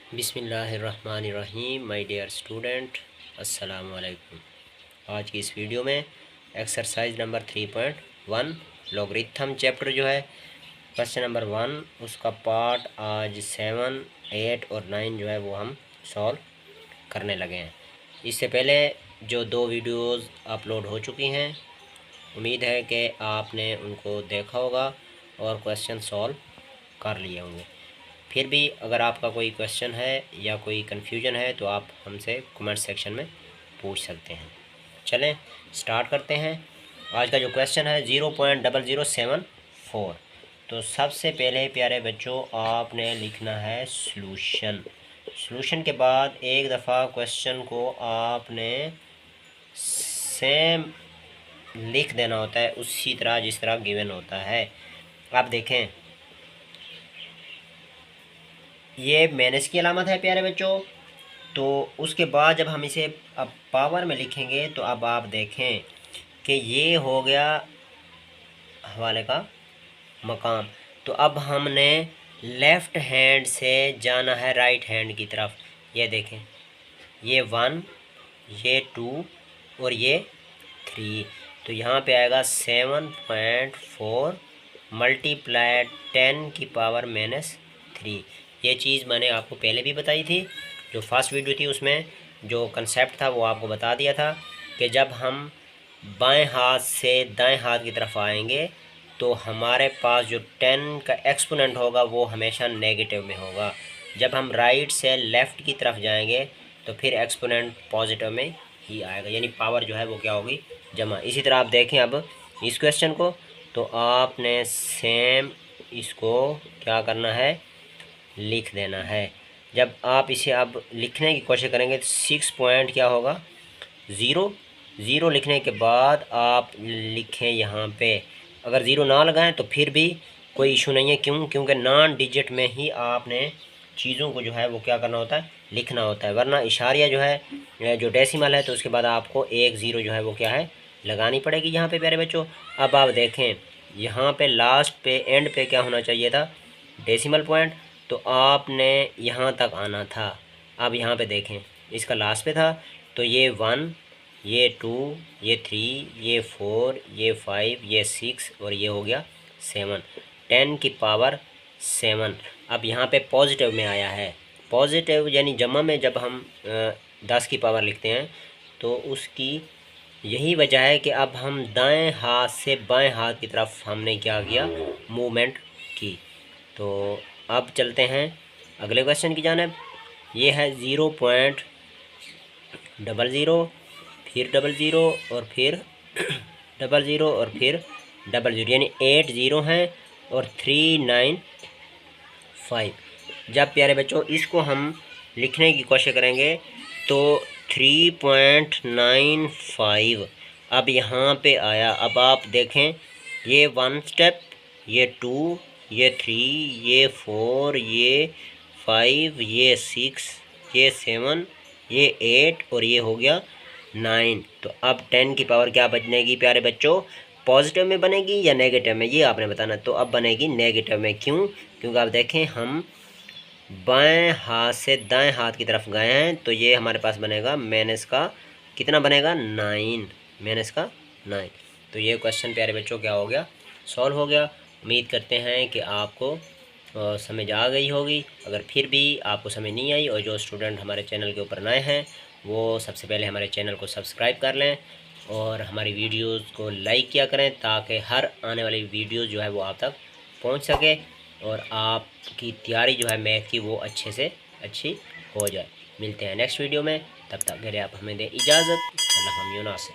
बिस्मिल्लाहिर्रहमानिर्रहीम। My dear student, अस्सलाम वालेकुम। आज की इस वीडियो में एक्सरसाइज नंबर 3.1 लॉगरिथम चैप्टर जो है क्वेश्चन नंबर 1 उसका पार्ट आज 7, 8 और 9 जो है वो हम सॉल्व करने लगे हैं। इससे पहले जो 2 वीडियोज़ अपलोड हो चुकी हैं, उम्मीद है कि आपने उनको देखा होगा और क्वेश्चन सॉल्व कर लिए होंगे। फिर भी अगर आपका कोई क्वेश्चन है या कोई कन्फ्यूजन है तो आप हमसे कमेंट सेक्शन में पूछ सकते हैं। चलें स्टार्ट करते हैं। आज का जो क्वेश्चन है 0.0074। तो सबसे पहले प्यारे बच्चों आपने लिखना है सॉल्यूशन। सॉल्यूशन के बाद एक दफ़ा क्वेश्चन को आपने सेम लिख देना होता है उसी तरह जिस तरह गिवन होता है। आप देखें ये माइनस की अलामत है प्यारे बच्चों। तो उसके बाद जब हम इसे अब पावर में लिखेंगे तो अब आप देखें कि ये हो गया हवाले का मकाम। तो अब हमने लेफ़्ट हैंड से जाना है राइट हैंड की तरफ। ये देखें ये 1, ये 2 और ये 3। तो यहाँ पे आएगा 7.4 मल्टीप्लाई 10 की पावर -3। ये चीज़ मैंने आपको पहले भी बताई थी, जो फर्स्ट वीडियो थी उसमें जो कंसेप्ट था वो आपको बता दिया था कि जब हम बाएं हाथ से दाएं हाथ की तरफ आएंगे तो हमारे पास जो 10 का एक्सपोनेंट होगा वो हमेशा नेगेटिव में होगा। जब हम राइट से लेफ़्ट की तरफ जाएंगे तो फिर एक्सपोनेंट पॉजिटिव में ही आएगा, यानी पावर जो है वो क्या होगी, जमा। इसी तरह आप देखें अब इस क्वेश्चन को, तो आपने सेम इसको क्या करना है, लिख देना है। जब आप इसे अब लिखने की कोशिश करेंगे तो 6 पॉइंट क्या होगा, 0 लिखने के बाद आप लिखें यहाँ पे। अगर 0 ना लगाएं तो फिर भी कोई इशू नहीं है, क्योंकि नॉन डिजिट में ही आपने चीज़ों को जो है वो क्या करना होता है, लिखना होता है। वरना इशारिया जो है जो डेसिमल है तो उसके बाद आपको 1 0 जो है वो क्या है, लगानी पड़ेगी यहाँ पे प्यारे बच्चों। अब आप देखें यहाँ पे लास्ट पे एंड पे क्या होना चाहिए था, डेसिमल पॉइंट। तो आपने यहाँ तक आना था। अब यहाँ पे देखें इसका लास्ट पे था, तो ये 1, ये 2, ये 3, ये 4, ये 5, ये 6 और ये हो गया 7, 10 की पावर 7। अब यहाँ पे पॉजिटिव में आया है। पॉजिटिव यानी जमा में जब हम 10 की पावर लिखते हैं तो उसकी यही वजह है कि अब हम दाएं हाथ से बाएं हाथ की तरफ हमने क्या किया, मूवमेंट की। तो अब चलते हैं अगले क्वेश्चन की जानिब। ये है 0.00 फिर 00 और फिर 00 और फिर 00, यानी 8 0 हैं और 3 9 5। जब प्यारे बच्चों इसको हम लिखने की कोशिश करेंगे तो 3.95 अब यहाँ पे आया। अब आप देखें ये 1 स्टेप, ये 2, ये 3, ये 4, ये 5, ये 6, ये 7, ये 8 और ये हो गया 9। तो अब 10 की पावर क्या बनेगी प्यारे बच्चों, पॉजिटिव में बनेगी या नेगेटिव में, ये आपने बताना। तो अब बनेगी नेगेटिव में। क्योंकि आप देखें हम बाएं हाथ से दाएं हाथ की तरफ गए हैं तो ये हमारे पास बनेगा माइनस का कितना बनेगा, 9, माइनस का 9। तो ये क्वेश्चन प्यारे बच्चों क्या हो गया, सॉल्व हो गया। उम्मीद करते हैं कि आपको समझ आ गई होगी। अगर फिर भी आपको समझ नहीं आई और जो स्टूडेंट हमारे चैनल के ऊपर नए हैं वो सबसे पहले हमारे चैनल को सब्सक्राइब कर लें और हमारी वीडियोज़ को लाइक किया करें ताकि हर आने वाली वीडियोज़ जो है वो आप तक पहुंच सके और आपकी तैयारी जो है मैथ की वो अच्छे से अच्छी हो जाए। मिलते हैं नेक्स्ट वीडियो में, तब तक के लिए आप हमें दें इजाज़त। अल्लाह हम यूनास।